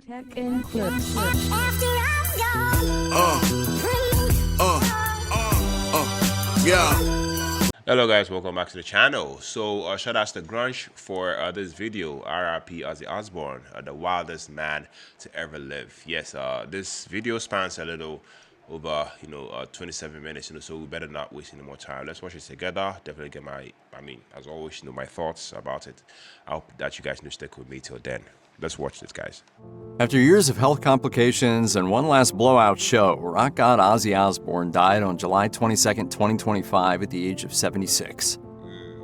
Tech and clips. Yeah. Hello guys, welcome back to the channel. So shout out to Grunge for this video. RIP Ozzy Osbourne, the wildest man to ever live. Yes, this video spans a little over 27 minutes, so we better not waste any more time. Let's watch it together. Definitely get as always, my thoughts about it. I hope that you guys stick with me till then. Let's watch this, guys. After years of health complications and one last blowout show, rock god Ozzy Osbourne died on July 22, 2025 at the age of 76.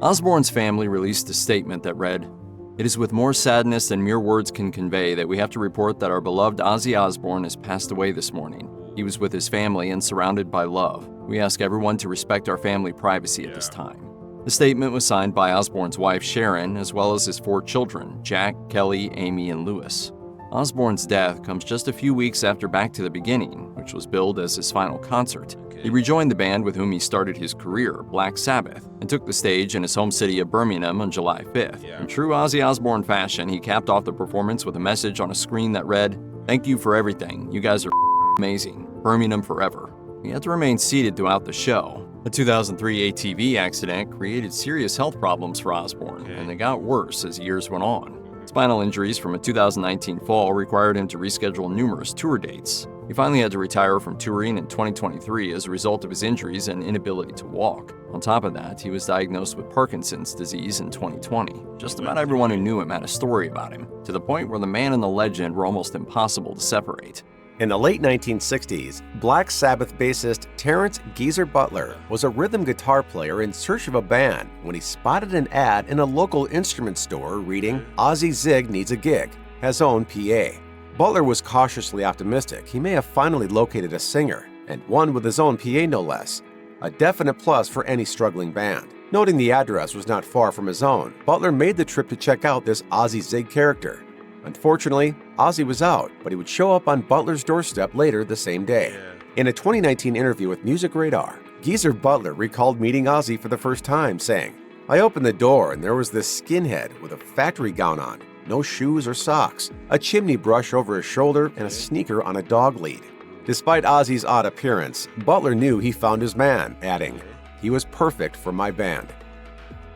Osbourne's family released a statement that read, "It is with more sadness than mere words can convey that we have to report that our beloved Ozzy Osbourne has passed away this morning. He was with his family and surrounded by love. We ask everyone to respect our family privacy at this time." The statement was signed by Osbourne's wife Sharon, as well as his 4 children, Jack, Kelly, Amy, and Lewis. Osbourne's death comes just a few weeks after Back to the Beginning, which was billed as his final concert. He rejoined the band with whom he started his career, Black Sabbath, and took the stage in his home city of Birmingham on July 5th. In true Ozzy Osbourne fashion, he capped off the performance with a message on a screen that read, "Thank you for everything. You guys are amazing. Birmingham forever." He had to remain seated throughout the show. A 2003 ATV accident created serious health problems for Osbourne, and they got worse as years went on. Spinal injuries from a 2019 fall required him to reschedule numerous tour dates. He finally had to retire from touring in 2023 as a result of his injuries and inability to walk. On top of that, he was diagnosed with Parkinson's disease in 2020. Just about everyone who knew him had a story about him, to the point where the man and the legend were almost impossible to separate. In the late 1960s, Black Sabbath bassist Terrence "Geezer" Butler was a rhythm guitar player in search of a band when he spotted an ad in a local instrument store reading, "Ozzy Zig needs a gig, has own PA." Butler was cautiously optimistic he may have finally located a singer, and one with his own PA no less. A definite plus for any struggling band. Noting the address was not far from his own, Butler made the trip to check out this Ozzy Zig character. Unfortunately, Ozzy was out, but he would show up on Butler's doorstep later the same day. In a 2019 interview with Music Radar, Geezer Butler recalled meeting Ozzy for the first time, saying, "I opened the door and there was this skinhead with a factory gown on, no shoes or socks, a chimney brush over his shoulder, and a sneaker on a dog lead." Despite Ozzy's odd appearance, Butler knew he found his man, adding, "He was perfect for my band."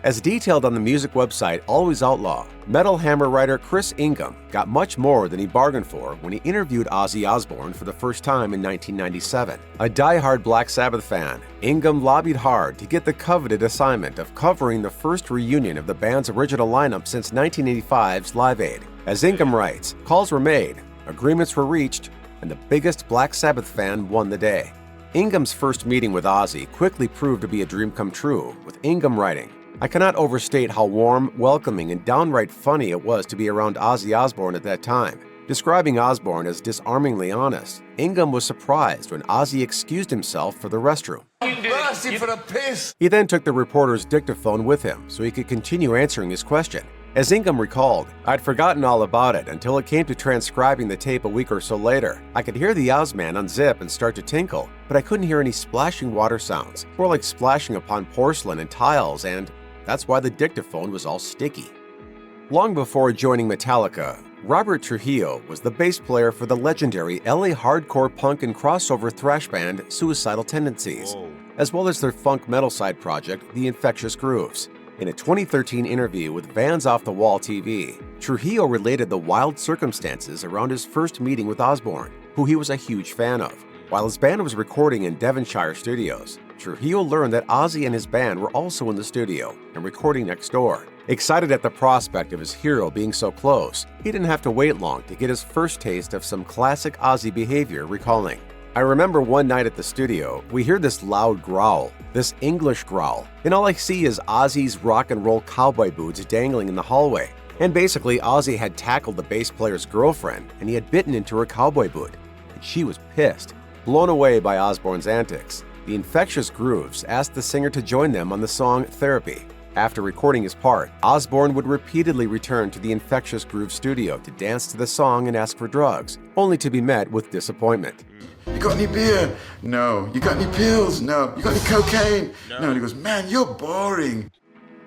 As detailed on the music website Always Outlaw, Metal Hammer writer Chris Ingham got much more than he bargained for when he interviewed Ozzy Osbourne for the first time in 1997. A die-hard Black Sabbath fan, Ingham lobbied hard to get the coveted assignment of covering the first reunion of the band's original lineup since 1985's Live Aid. As Ingham writes, calls were made, agreements were reached, and the biggest Black Sabbath fan won the day. Ingham's first meeting with Ozzy quickly proved to be a dream come true, with Ingham writing, "I cannot overstate how warm, welcoming, and downright funny it was to be around Ozzy Osbourne at that time." Describing Osbourne as disarmingly honest, Ingham was surprised when Ozzy excused himself for the restroom. I'm bursting for a piss! He then took the reporter's dictaphone with him so he could continue answering his question. As Ingham recalled, "I'd forgotten all about it until it came to transcribing the tape a week or so later. I could hear the Ozman unzip and start to tinkle, but I couldn't hear any splashing water sounds, more like splashing upon porcelain and tiles, and that's why the dictaphone was all sticky." Long before joining Metallica, Robert Trujillo was the bass player for the legendary LA hardcore punk and crossover thrash band Suicidal Tendencies, as well as their funk metal side project, The Infectious Grooves. In a 2013 interview with Vans Off the Wall TV, Trujillo related the wild circumstances around his first meeting with Osbourne, who he was a huge fan of. While his band was recording in Devonshire studios, Trujillo learned that Ozzy and his band were also in the studio and recording next door. Excited at the prospect of his hero being so close, he didn't have to wait long to get his first taste of some classic Ozzy behavior, recalling, "I remember one night at the studio, we hear this loud growl, this English growl, and all I see is Ozzy's rock and roll cowboy boots dangling in the hallway. And basically, Ozzy had tackled the bass player's girlfriend, and he had bitten into her cowboy boot. And she was pissed." Blown away by Osbourne's antics, The Infectious Grooves asked the singer to join them on the song Therapy. After recording his part, Osbourne would repeatedly return to the Infectious Grooves studio to dance to the song and ask for drugs, only to be met with disappointment. "You got any beer? No. You got any pills? No. You got any cocaine? No." And he goes, "Man, you're boring."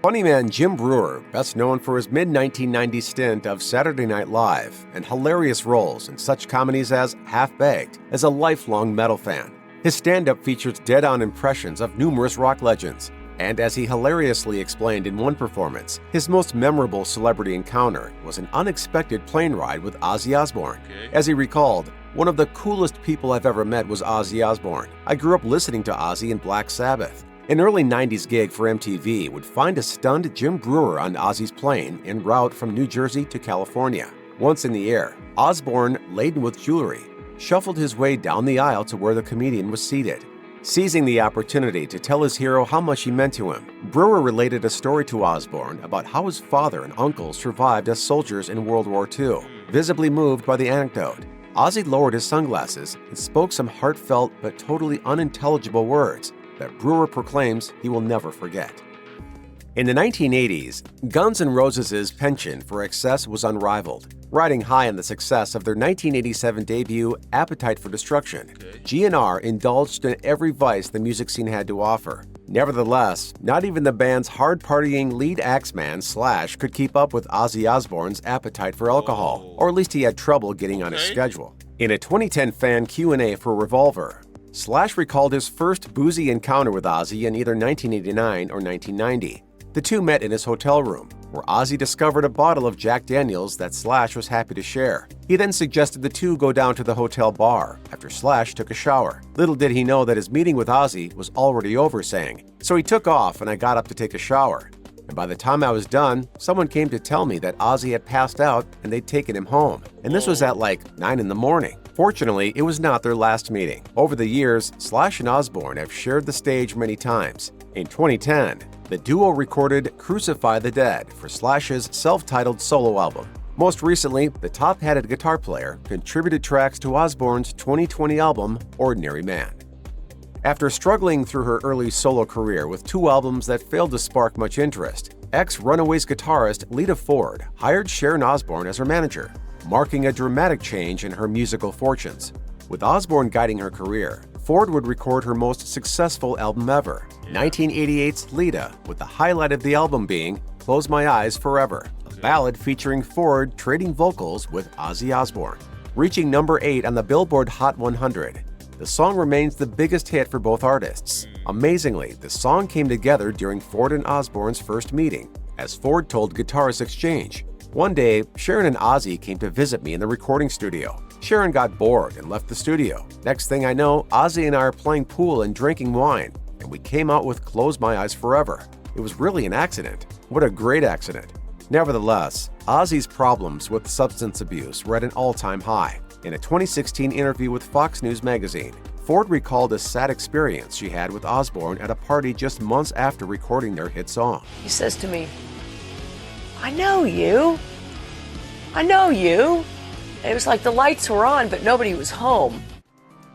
Funny man Jim Breuer, best known for his mid-1990s stint of Saturday Night Live and hilarious roles in such comedies as Half-Baked, is a lifelong metal fan. His stand-up features dead-on impressions of numerous rock legends. And as he hilariously explained in one performance, his most memorable celebrity encounter was an unexpected plane ride with Ozzy Osbourne. As he recalled, "One of the coolest people I've ever met was Ozzy Osbourne. I grew up listening to Ozzy and Black Sabbath." An early 90s gig for MTV would find a stunned Jim Breuer on Ozzy's plane en route from New Jersey to California. Once in the air, Osbourne, laden with jewelry, shuffled his way down the aisle to where the comedian was seated. Seizing the opportunity to tell his hero how much he meant to him, Breuer related a story to Osbourne about how his father and uncle survived as soldiers in World War II. Visibly moved by the anecdote, Ozzy lowered his sunglasses and spoke some heartfelt but totally unintelligible words that Breuer proclaims he will never forget. In the 1980s, Guns N' Roses' penchant for excess was unrivaled. Riding high on the success of their 1987 debut, Appetite for Destruction, GNR indulged in every vice the music scene had to offer. Nevertheless, not even the band's hard-partying lead axeman Slash could keep up with Ozzy Osbourne's appetite for alcohol, or at least he had trouble getting on his schedule. In a 2010 fan Q&A for Revolver, Slash recalled his first boozy encounter with Ozzy in either 1989 or 1990. The two met in his hotel room, where Ozzy discovered a bottle of Jack Daniels that Slash was happy to share. He then suggested the two go down to the hotel bar after Slash took a shower. Little did he know that his meeting with Ozzy was already over, saying, "So he took off and I got up to take a shower. And by the time I was done, someone came to tell me that Ozzy had passed out and they'd taken him home. And this was at like 9 in the morning. Fortunately, it was not their last meeting. Over the years, Slash and Osbourne have shared the stage many times. In 2010, the duo recorded Crucify the Dead for Slash's self-titled solo album. Most recently, the top-hatted guitar player contributed tracks to Osbourne's 2020 album, Ordinary Man. After struggling through her early solo career with two albums that failed to spark much interest, ex-Runaways guitarist Lita Ford hired Sharon Osbourne as her manager, marking a dramatic change in her musical fortunes. With Osbourne guiding her career, Ford would record her most successful album ever, 1988's Lita, with the highlight of the album being Close My Eyes Forever, a ballad featuring Ford trading vocals with Ozzy Osbourne. Reaching number 8 on the Billboard Hot 100, the song remains the biggest hit for both artists. Amazingly, the song came together during Ford and Osbourne's first meeting, as Ford told Guitarist Exchange, "One day, Sharon and Ozzy came to visit me in the recording studio. Sharon got bored and left the studio. Next thing I know, Ozzy and I are playing pool and drinking wine, and we came out with Close My Eyes Forever. It was really an accident. What a great accident." Nevertheless, Ozzy's problems with substance abuse were at an all-time high. In a 2016 interview with Fox News magazine, Ford recalled a sad experience she had with Osbourne at a party just months after recording their hit song. He says to me, "I know you. I know you." It was like the lights were on, but nobody was home.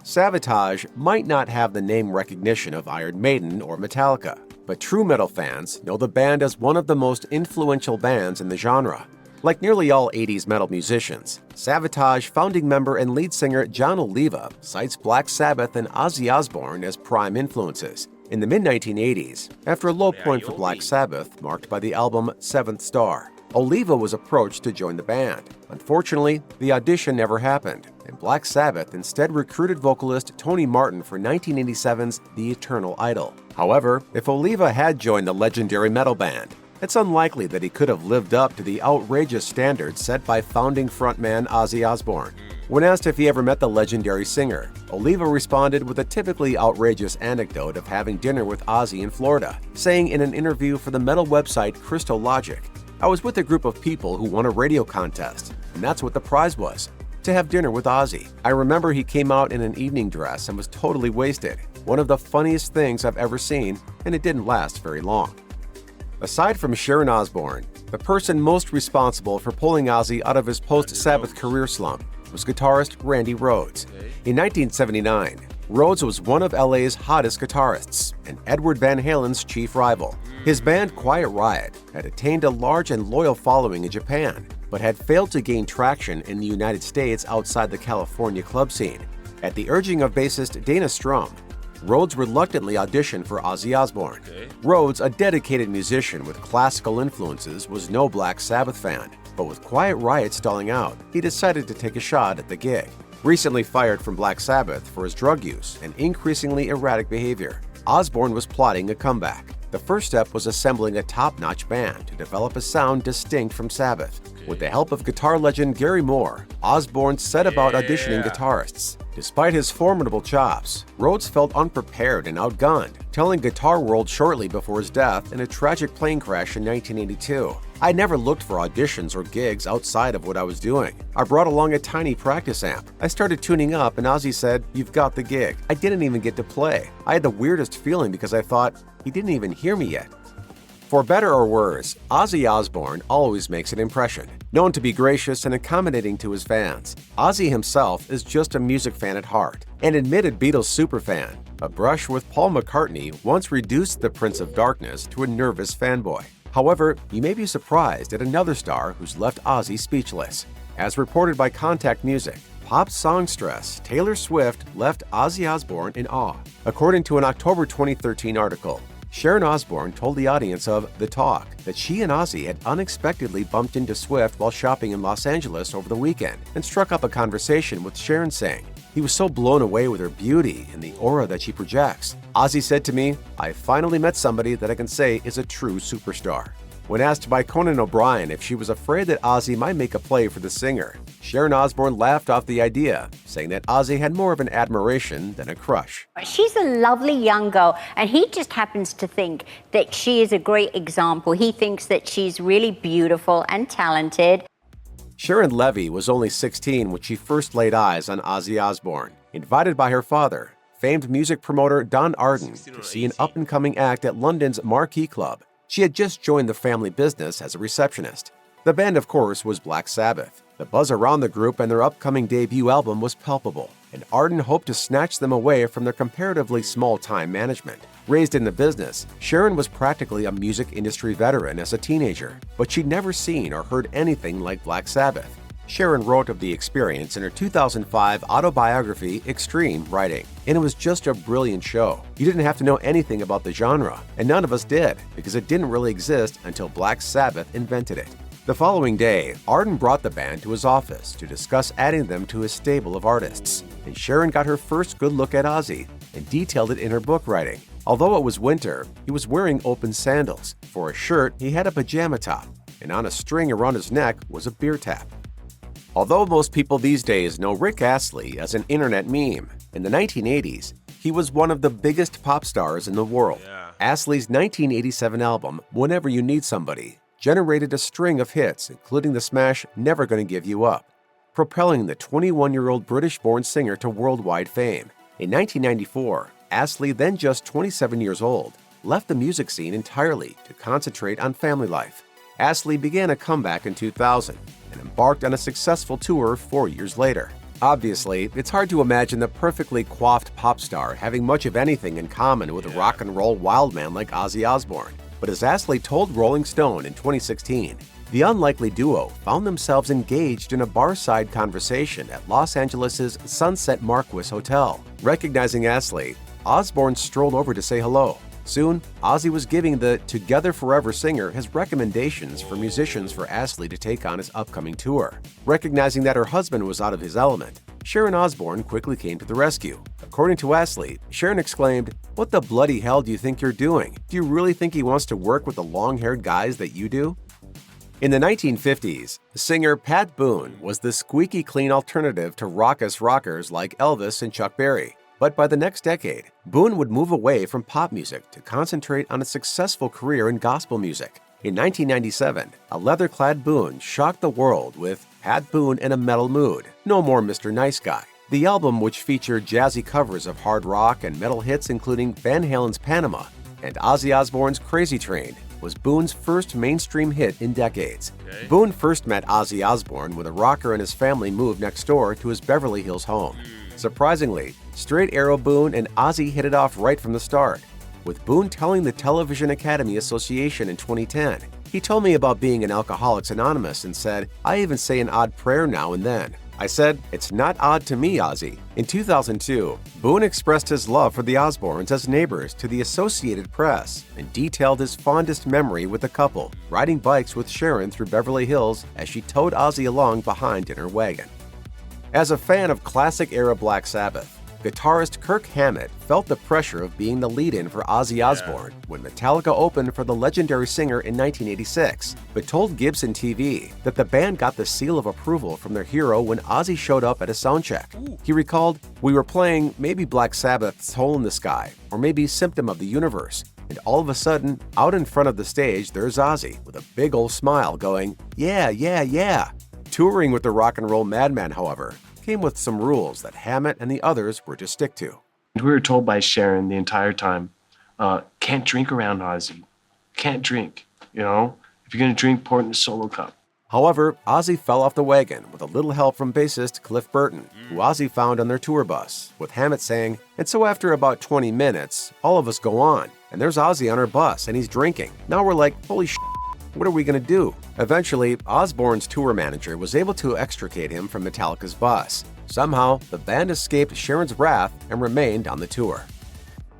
Sabotage might not have the name recognition of Iron Maiden or Metallica, but true metal fans know the band as one of the most influential bands in the genre. Like nearly all 80s metal musicians, Sabotage founding member and lead singer John Oliva cites Black Sabbath and Ozzy Osbourne as prime influences. In the mid-1980s, after a low point for Black Sabbath marked by the album Seventh Star, Oliva was approached to join the band. Unfortunately, the audition never happened, and Black Sabbath instead recruited vocalist Tony Martin for 1987's The Eternal Idol. However, if Oliva had joined the legendary metal band, it's unlikely that he could have lived up to the outrageous standards set by founding frontman Ozzy Osbourne. When asked if he ever met the legendary singer, Oliva responded with a typically outrageous anecdote of having dinner with Ozzy in Florida, saying in an interview for the metal website Crystal Logic, "I was with a group of people who won a radio contest, and that's what the prize was, to have dinner with Ozzy. I remember he came out in an evening dress and was totally wasted. One of the funniest things I've ever seen, and it didn't last very long." Aside from Sharon Osbourne, the person most responsible for pulling Ozzy out of his post-Sabbath career slump was guitarist Randy Rhoads. In 1979, Rhoads was one of LA's hottest guitarists and Edward Van Halen's chief rival. His band Quiet Riot had attained a large and loyal following in Japan, but had failed to gain traction in the United States outside the California club scene. At the urging of bassist Dana Strum, Rhodes reluctantly auditioned for Ozzy Osbourne. Rhodes, a dedicated musician with classical influences, was no Black Sabbath fan, but with Quiet Riot stalling out, he decided to take a shot at the gig. Recently fired from Black Sabbath for his drug use and increasingly erratic behavior, Osbourne was plotting a comeback. The first step was assembling a top-notch band to develop a sound distinct from Sabbath. With the help of guitar legend Gary Moore, Osbourne set about auditioning guitarists. Despite his formidable chops, Rhodes felt unprepared and outgunned, telling Guitar World shortly before his death in a tragic plane crash in 1982. I never looked for auditions or gigs outside of what I was doing. I brought along a tiny practice amp. I started tuning up and Ozzy said, "You've got the gig." I didn't even get to play. I had the weirdest feeling because I thought, he didn't even hear me yet. For better or worse, Ozzy Osbourne always makes an impression. Known to be gracious and accommodating to his fans, Ozzy himself is just a music fan at heart, an admitted Beatles superfan. A brush with Paul McCartney once reduced the Prince of Darkness to a nervous fanboy. However, you may be surprised at another star who's left Ozzy speechless. As reported by Contact Music, pop songstress Taylor Swift left Ozzy Osbourne in awe. According to an October 2013 article, Sharon Osbourne told the audience of The Talk that she and Ozzy had unexpectedly bumped into Swift while shopping in Los Angeles over the weekend and struck up a conversation with Sharon saying, "He was so blown away with her beauty and the aura that she projects. Ozzy said to me, 'I finally met somebody that I can say is a true superstar.'" When asked by Conan O'Brien if she was afraid that Ozzy might make a play for the singer, Sharon Osbourne laughed off the idea, saying that Ozzy had more of an admiration than a crush. She's a lovely young girl, and he just happens to think that she is a great example. He thinks that she's really beautiful and talented. Sharon Levy was only 16 when she first laid eyes on Ozzy Osbourne. Invited by her father, famed music promoter Don Arden, to see an up-and-coming act at London's Marquee Club, she had just joined the family business as a receptionist. The band, of course, was Black Sabbath. The buzz around the group and their upcoming debut album was palpable, and Arden hoped to snatch them away from their comparatively small-time management. Raised in the business, Sharon was practically a music industry veteran as a teenager, but she'd never seen or heard anything like Black Sabbath. Sharon wrote of the experience in her 2005 autobiography, Extreme, writing, "And it was just a brilliant show. You didn't have to know anything about the genre, and none of us did, because it didn't really exist until Black Sabbath invented it." The following day, Arden brought the band to his office to discuss adding them to his stable of artists, and Sharon got her first good look at Ozzy and detailed it in her book writing. Although it was winter, he was wearing open sandals. For a shirt, he had a pajama top, and on a string around his neck was a beer tap. Although most people these days know Rick Astley as an internet meme, in the 1980s, he was one of the biggest pop stars in the world. Astley's 1987 album, Whenever You Need Somebody, generated a string of hits, including the smash Never Gonna Give You Up, propelling the 21-year-old British-born singer to worldwide fame. In 1994, Astley, then just 27 years old, left the music scene entirely to concentrate on family life. Astley began a comeback in 2000 and embarked on a successful tour 4 years later. Obviously, it's hard to imagine the perfectly coiffed pop star having much of anything in common with a rock and roll wildman like Ozzy Osbourne. But as Astley told Rolling Stone in 2016, the unlikely duo found themselves engaged in a bar-side conversation at Los Angeles' Sunset Marquis Hotel. Recognizing Astley, Osbourne strolled over to say hello. Soon, Ozzy was giving the Together Forever singer his recommendations for musicians for Astley to take on his upcoming tour. Recognizing that her husband was out of his element, Sharon Osbourne quickly came to the rescue. According to Astley, Sharon exclaimed, "What the bloody hell do you think you're doing? Do you really think he wants to work with the long-haired guys that you do?" In the 1950s, singer Pat Boone was the squeaky clean alternative to raucous rockers like Elvis and Chuck Berry. But by the next decade, Boone would move away from pop music to concentrate on a successful career in gospel music. In 1997, a leather-clad Boone shocked the world with Pat Boone in a Metal Mood, No More Mr. Nice Guy. The album, which featured jazzy covers of hard rock and metal hits including Van Halen's Panama and Ozzy Osbourne's Crazy Train, was Boone's first mainstream hit in decades. Boone first met Ozzy Osbourne when a rocker and his family moved next door to his Beverly Hills home. Surprisingly, Straight Arrow Boone and Ozzy hit it off right from the start, with Boone telling the Television Academy Association in 2010, "He told me about being in Alcoholics Anonymous and said, 'I even say an odd prayer now and then.' I said, "It's not odd to me, Ozzy." In 2002, Boone expressed his love for the Osbournes as neighbors to the Associated Press and detailed his fondest memory with the couple, riding bikes with Sharon through Beverly Hills as she towed Ozzy along behind in her wagon. As a fan of classic-era Black Sabbath, guitarist Kirk Hammett felt the pressure of being the lead-in for Ozzy Osbourne when Metallica opened for the legendary singer in 1986, but told Gibson TV that the band got the seal of approval from their hero when Ozzy showed up at a soundcheck. He recalled, "We were playing maybe Black Sabbath's Hole in the Sky, or maybe Symptom of the Universe, and all of a sudden, out in front of the stage, there's Ozzy with a big old smile going, 'Yeah, yeah, yeah.'" Touring with the rock and roll madman, however, came with some rules that Hammett and the others were to stick to. We were told by Sharon the entire time, can't drink around Ozzy. Can't drink, you know? If you're going to drink, pour it in a solo cup. However, Ozzy fell off the wagon with a little help from bassist Cliff Burton, who Ozzy found on their tour bus, with Hammett saying, "And so after about 20 minutes, all of us go on, and there's Ozzy on our bus, and he's drinking. Now we're like, holy shit. What are we going to do?" Eventually, Osbourne's tour manager was able to extricate him from Metallica's bus. Somehow, the band escaped Sharon's wrath and remained on the tour.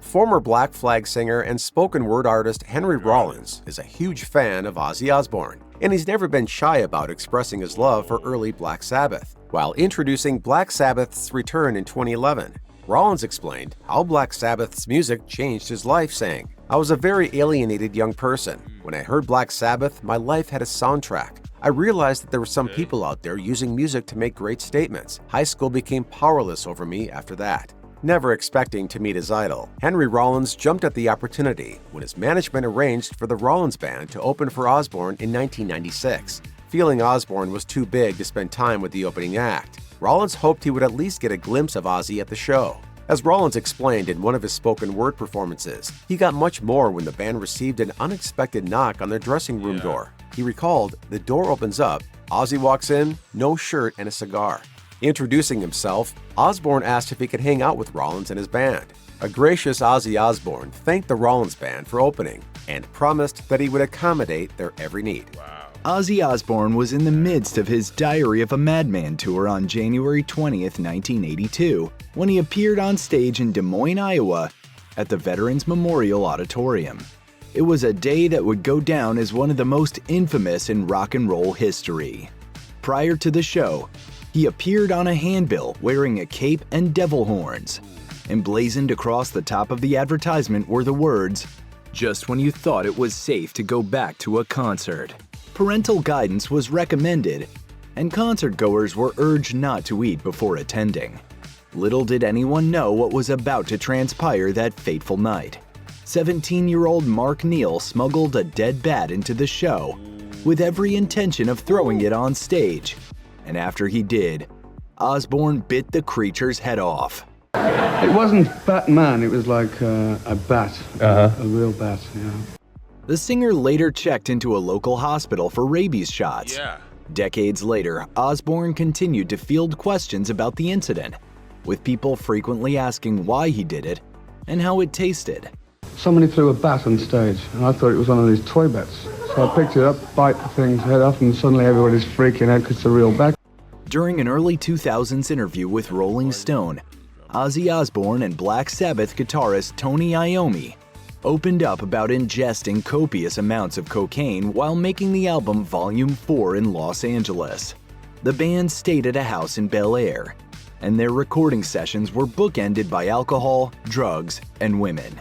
Former Black Flag singer and spoken word artist Henry Rollins is a huge fan of Ozzy Osbourne, and he's never been shy about expressing his love for early Black Sabbath. While introducing Black Sabbath's return in 2011, Rollins explained how Black Sabbath's music changed his life, saying, "I was a very alienated young person. When I heard Black Sabbath, my life had a soundtrack. I realized that there were some people out there using music to make great statements. High school became powerless over me after that." Never expecting to meet his idol, Henry Rollins jumped at the opportunity when his management arranged for the Rollins Band to open for Osbourne in 1996. Feeling Osbourne was too big to spend time with the opening act, Rollins hoped he would at least get a glimpse of Ozzy at the show. As Rollins explained in one of his spoken word performances, he got much more when the band received an unexpected knock on their dressing room door. He recalled, "The door opens up, Ozzy walks in, no shirt and a cigar." Introducing himself, Osbourne asked if he could hang out with Rollins and his band. A gracious Ozzy Osbourne thanked the Rollins Band for opening and promised that he would accommodate their every need. Ozzy Osbourne was in the midst of his Diary of a Madman tour on January 20th, 1982, when he appeared on stage in Des Moines, Iowa, at the Veterans Memorial Auditorium. It was a day that would go down as one of the most infamous in rock and roll history. Prior to the show, he appeared on a handbill wearing a cape and devil horns. Emblazoned across the top of the advertisement were the words, "Just when you thought it was safe to go back to a concert." Parental guidance was recommended, and concertgoers were urged not to eat before attending. Little did anyone know what was about to transpire that fateful night. 17-year-old Mark Neal smuggled a dead bat into the show, with every intention of throwing it on stage. And after he did, Osbourne bit the creature's head off. It wasn't Batman, it was like a bat, a real bat, yeah. The singer later checked into a local hospital for rabies shots. Decades later, Osbourne continued to field questions about the incident, with people frequently asking why he did it and how it tasted. Somebody threw a bat on stage, and I thought it was one of these toy bats. So I picked it up, bite the thing's head off, and suddenly everybody's freaking out because it's a real bat. During an early 2000s interview with Rolling Stone, Ozzy Osbourne and Black Sabbath guitarist Tony Iommi opened up about ingesting copious amounts of cocaine while making the album Volume 4 in Los Angeles. The band stayed at a house in Bel Air, and their recording sessions were bookended by alcohol, drugs, and women.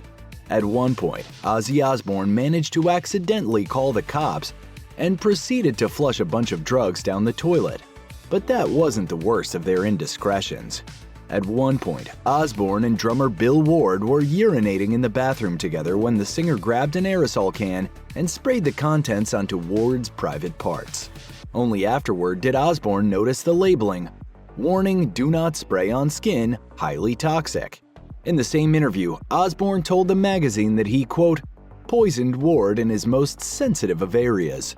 At one point, Ozzy Osbourne managed to accidentally call the cops and proceeded to flush a bunch of drugs down the toilet. But that wasn't the worst of their indiscretions. At one point, Osbourne and drummer Bill Ward were urinating in the bathroom together when the singer grabbed an aerosol can and sprayed the contents onto Ward's private parts. Only afterward did Osbourne notice the labeling, "Warning, do not spray on skin, highly toxic." In the same interview, Osbourne told the magazine that he, quote, "poisoned Ward in his most sensitive of areas."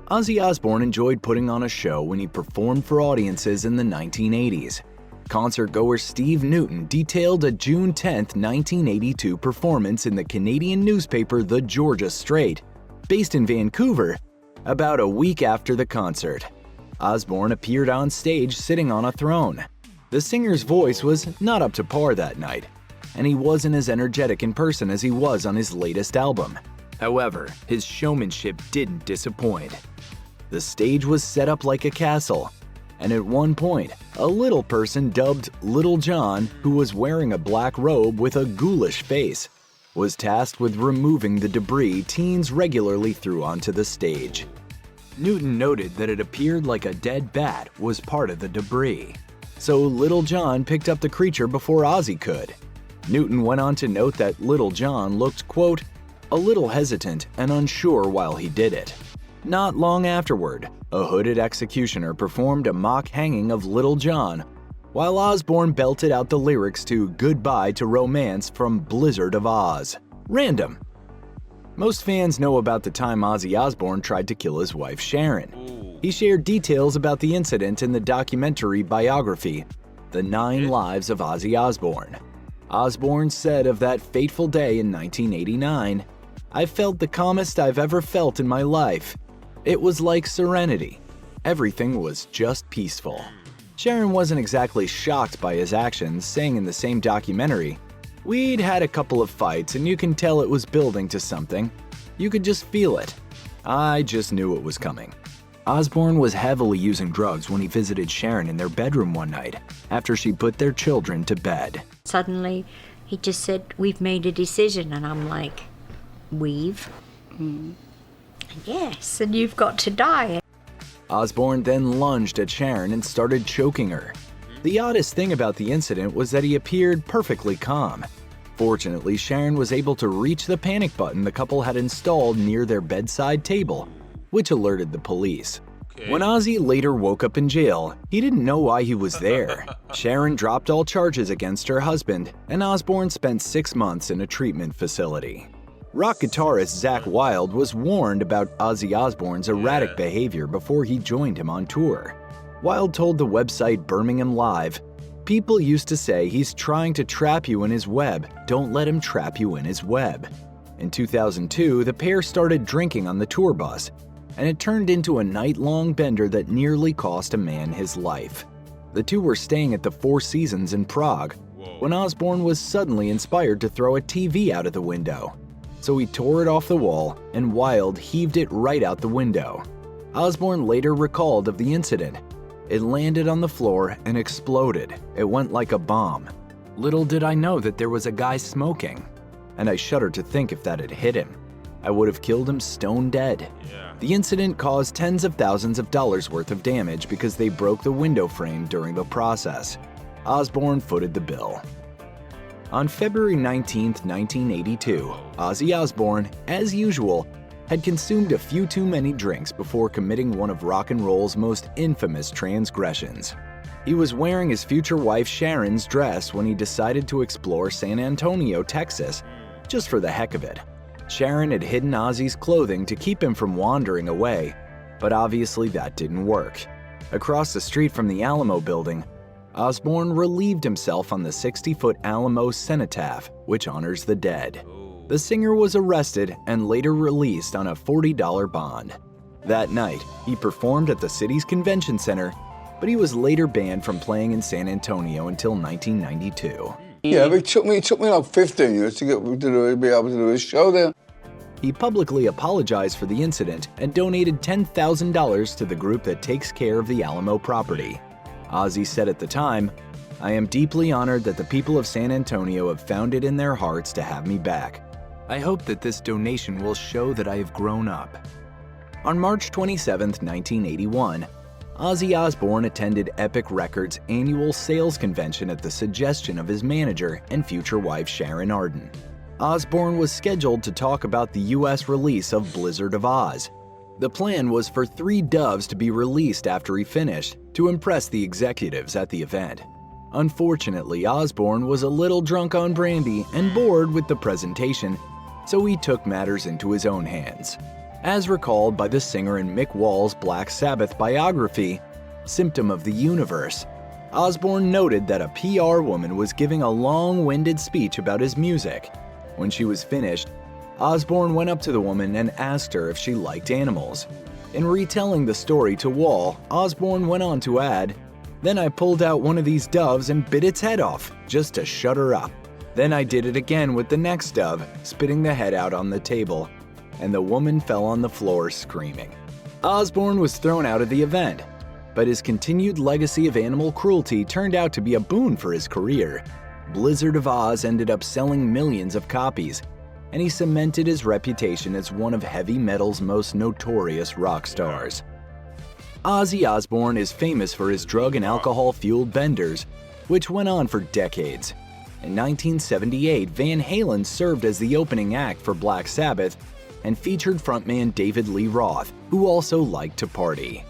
Ozzy Osbourne enjoyed putting on a show when he performed for audiences in the 1980s. Concertgoer Steve Newton detailed a June 10, 1982 performance in the Canadian newspaper The Georgia Straight, based in Vancouver, about a week after the concert. Osbourne appeared on stage sitting on a throne. The singer's voice was not up to par that night, and he wasn't as energetic in person as he was on his latest album. However, his showmanship didn't disappoint. The stage was set up like a castle, and at one point, a little person dubbed Little John, who was wearing a black robe with a ghoulish face, was tasked with removing the debris teens regularly threw onto the stage. Newton noted that it appeared like a dead bat was part of the debris, so Little John picked up the creature before Ozzy could. Newton went on to note that Little John looked, quote, a little hesitant and unsure while he did it. Not long afterward, a hooded executioner performed a mock hanging of Little John, while Osbourne belted out the lyrics to Goodbye to Romance from Blizzard of Oz. Random. Most fans know about the time Ozzy Osbourne tried to kill his wife Sharon. He shared details about the incident in the documentary biography, The 9 Lives of Ozzy Osbourne. Osbourne said of that fateful day in 1989, I felt the calmest I've ever felt in my life. It was like serenity. Everything was just peaceful. Sharon wasn't exactly shocked by his actions, saying in the same documentary, we'd had a couple of fights and you can tell it was building to something. You could just feel it. I just knew it was coming. Osbourne was heavily using drugs when he visited Sharon in their bedroom one night after she put their children to bed. Suddenly, he just said, we've made a decision, and I'm like, we've? Yes, and you've got to die. Osbourne then lunged at Sharon and started choking her. The oddest thing about the incident was that he appeared perfectly calm. Fortunately, Sharon was able to reach the panic button the couple had installed near their bedside table, which alerted the police. When Ozzy later woke up in jail, he didn't know why he was there. Sharon dropped all charges against her husband, and Osbourne spent 6 months in a treatment facility. Rock guitarist Zakk Wylde was warned about Ozzy Osbourne's erratic behavior before he joined him on tour. Wylde told the website Birmingham Live, people used to say he's trying to trap you in his web, don't let him trap you in his web. In 2002, the pair started drinking on the tour bus, and it turned into a night-long bender that nearly cost a man his life. The two were staying at the Four Seasons in Prague when Osbourne was suddenly inspired to throw a TV out of the window. So he tore it off the wall, and Wylde heaved it right out the window. Osbourne later recalled of the incident. It landed on the floor and exploded. It went like a bomb. Little did I know that there was a guy smoking, and I shudder to think if that had hit him, I would have killed him stone dead. The incident caused tens of thousands of dollars worth of damage because they broke the window frame during the process. Osbourne footed the bill. On February 19, 1982, Ozzy Osbourne, as usual, had consumed a few too many drinks before committing one of rock and roll's most infamous transgressions. He was wearing his future wife Sharon's dress when he decided to explore San Antonio, Texas, just for the heck of it. Sharon had hidden Ozzy's clothing to keep him from wandering away, but obviously that didn't work. Across the street from the Alamo building, Osbourne relieved himself on the 60-foot Alamo cenotaph, which honors the dead. The singer was arrested and later released on a $40 bond. That night, he performed at the city's convention center, but he was later banned from playing in San Antonio until 1992. Yeah, it took me like 15 years to be able to do a show there. He publicly apologized for the incident and donated $10,000 to the group that takes care of the Alamo property. Ozzy said at the time, I am deeply honored that the people of San Antonio have found it in their hearts to have me back. I hope that this donation will show that I have grown up. On March 27, 1981, Ozzy Osbourne attended Epic Records' annual sales convention at the suggestion of his manager and future wife Sharon Arden. Osbourne was scheduled to talk about the US release of Blizzard of Oz. The plan was for 3 doves to be released after he finished, to impress the executives at the event. Unfortunately, Osbourne was a little drunk on brandy and bored with the presentation, so he took matters into his own hands. As recalled by the singer in Mick Wall's Black Sabbath biography, Symptom of the Universe, Osbourne noted that a PR woman was giving a long-winded speech about his music. When she was finished, Osbourne went up to the woman and asked her if she liked animals. In retelling the story to Wall, Osbourne went on to add, "Then I pulled out one of these doves and bit its head off, just to shut her up. Then I did it again with the next dove, spitting the head out on the table, and the woman fell on the floor screaming." Osbourne was thrown out of the event, but his continued legacy of animal cruelty turned out to be a boon for his career. Blizzard of Oz ended up selling millions of copies, and he cemented his reputation as one of heavy metal's most notorious rock stars. Ozzy Osbourne is famous for his drug and alcohol-fueled benders, which went on for decades. In 1978, Van Halen served as the opening act for Black Sabbath and featured frontman David Lee Roth, who also liked to party.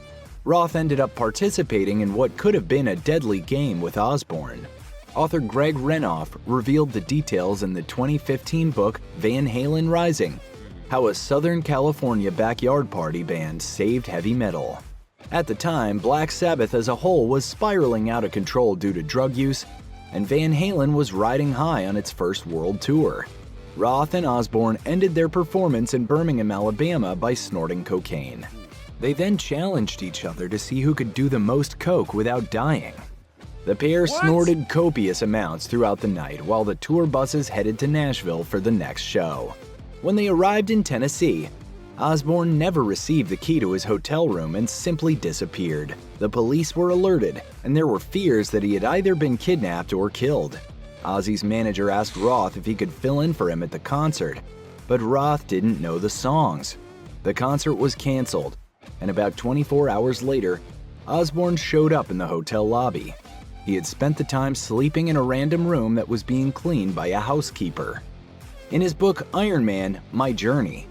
Roth ended up participating in what could have been a deadly game with Osbourne. Author Greg Renoff revealed the details in the 2015 book Van Halen Rising, how a Southern California backyard party band saved heavy metal. At the time, Black Sabbath as a whole was spiraling out of control due to drug use, and Van Halen was riding high on its first world tour. Roth and Osbourne ended their performance in Birmingham, Alabama by snorting cocaine. They then challenged each other to see who could do the most coke without dying. The pair snorted copious amounts throughout the night while the tour buses headed to Nashville for the next show. When they arrived in Tennessee, Osbourne never received the key to his hotel room and simply disappeared. The police were alerted, and there were fears that he had either been kidnapped or killed. Ozzy's manager asked Roth if he could fill in for him at the concert, but Roth didn't know the songs. The concert was canceled, and about 24 hours later, Osbourne showed up in the hotel lobby. He had spent the time sleeping in a random room that was being cleaned by a housekeeper. In his book Iron Man: My Journey,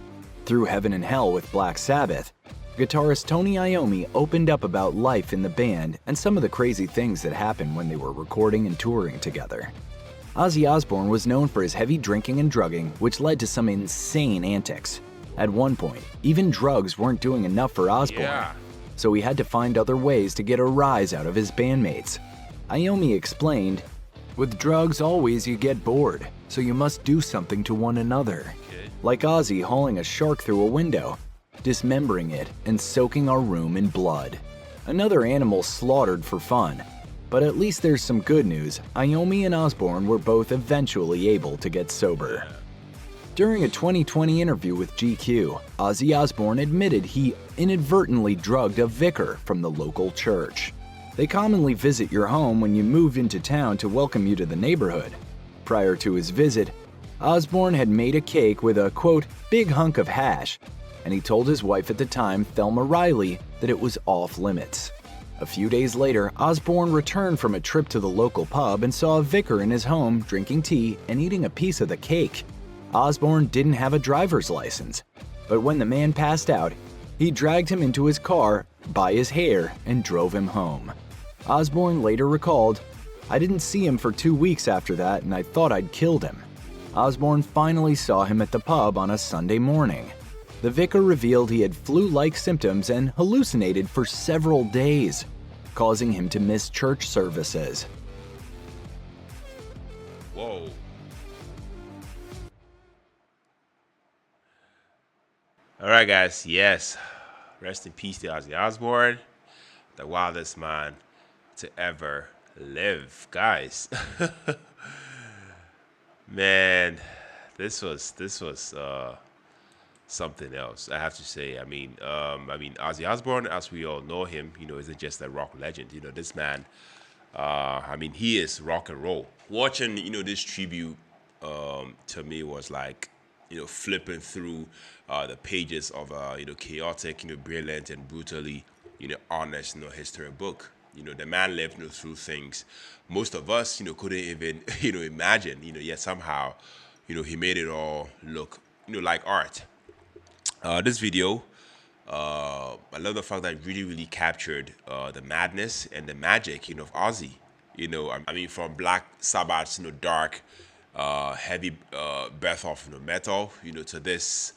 Through Heaven and Hell with Black Sabbath, guitarist Tony Iommi opened up about life in the band and some of the crazy things that happened when they were recording and touring together. Ozzy Osbourne was known for his heavy drinking and drugging, which led to some insane antics. At one point, even drugs weren't doing enough for Osbourne, so he had to find other ways to get a rise out of his bandmates. Iommi explained, "With drugs always you get bored, so you must do something to one another. Like Ozzy hauling a shark through a window, dismembering it and soaking our room in blood. Another animal slaughtered for fun. But at least there's some good news. Iommi and Osbourne were both eventually able to get sober." During a 2020 interview with GQ, Ozzy Osbourne admitted he inadvertently drugged a vicar from the local church. "They commonly visit your home when you move into town to welcome you to the neighborhood." Prior to his visit, Osbourne had made a cake with a, quote, "big hunk of hash," and he told his wife at the time, Thelma Riley, that it was off limits. A few days later, Osbourne returned from a trip to the local pub and saw a vicar in his home drinking tea and eating a piece of the cake. Osbourne didn't have a driver's license, but when the man passed out, he dragged him into his car by his hair and drove him home. Osbourne later recalled, "I didn't see him for 2 weeks after that and I thought I'd killed him." Osbourne finally saw him at the pub on a Sunday morning. The vicar revealed he had flu-like symptoms and hallucinated for several days, causing him to miss church services. Whoa. All right, guys. Yes. Rest in peace to Ozzy Osbourne, the wildest man to ever live, guys. Man, this was something else, I have to say. I mean, Ozzy Osbourne, as we all know him, isn't just a rock legend. This man, he is rock and roll. Watching, this tribute, to me was like, flipping through the pages of chaotic, brilliant and brutally, honest, history book. The man lived through things most of us, couldn't even, imagine. Yet somehow, he made it all look, like art. This video, I love the fact that it really captured the madness and the magic, of Ozzy. From Black Sabbath's, dark, heavy breath of metal, to this,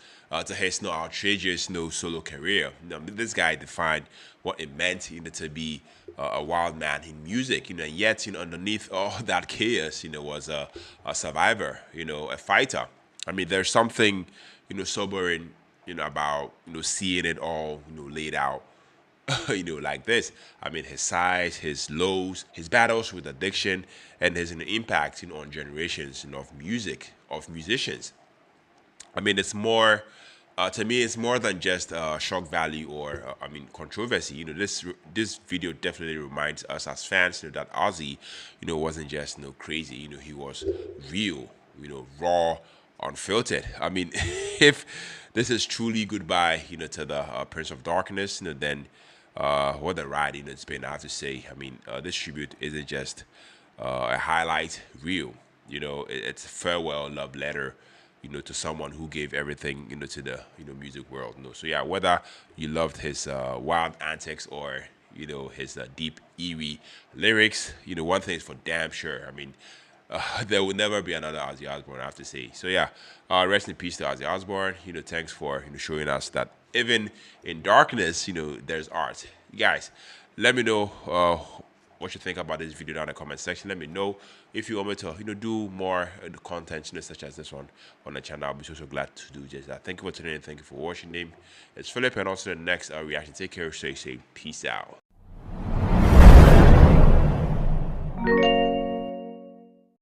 to his outrageous solo career. This guy defined what it meant, to be a wild man in music, and yet, underneath all that chaos, was a survivor, a fighter. There's something, sobering, about seeing it all laid out like this. I mean, his size, his lows, his battles with addiction, and his impact on generations of music, of musicians. I mean, it's more. To me, it's more than just shock value or controversy. This video definitely reminds us as fans that Ozzy, wasn't just crazy. He was real. Raw, unfiltered. I mean, if this is truly goodbye, to the Prince of Darkness, then what a ride, it's been. I have to say. I mean, this tribute isn't just a highlight reel. It's a farewell love letter to someone who gave everything, to the, music world. So yeah, whether you loved his wild antics or, his deep, eerie lyrics, one thing is for damn sure. I mean, there will never be another Ozzy Osbourne, I have to say. So yeah, rest in peace to Ozzy Osbourne. Thanks for showing us that even in darkness, there's art. Guys, let me know what you think about this video down in the comment section. Let me know if you want me to do more content such as this one on the channel. I'll be so glad to do just that. Thank you for tuning in. Thank you for watching. Name it's Philip, and also the next reaction. Take care. Stay safe. Peace out.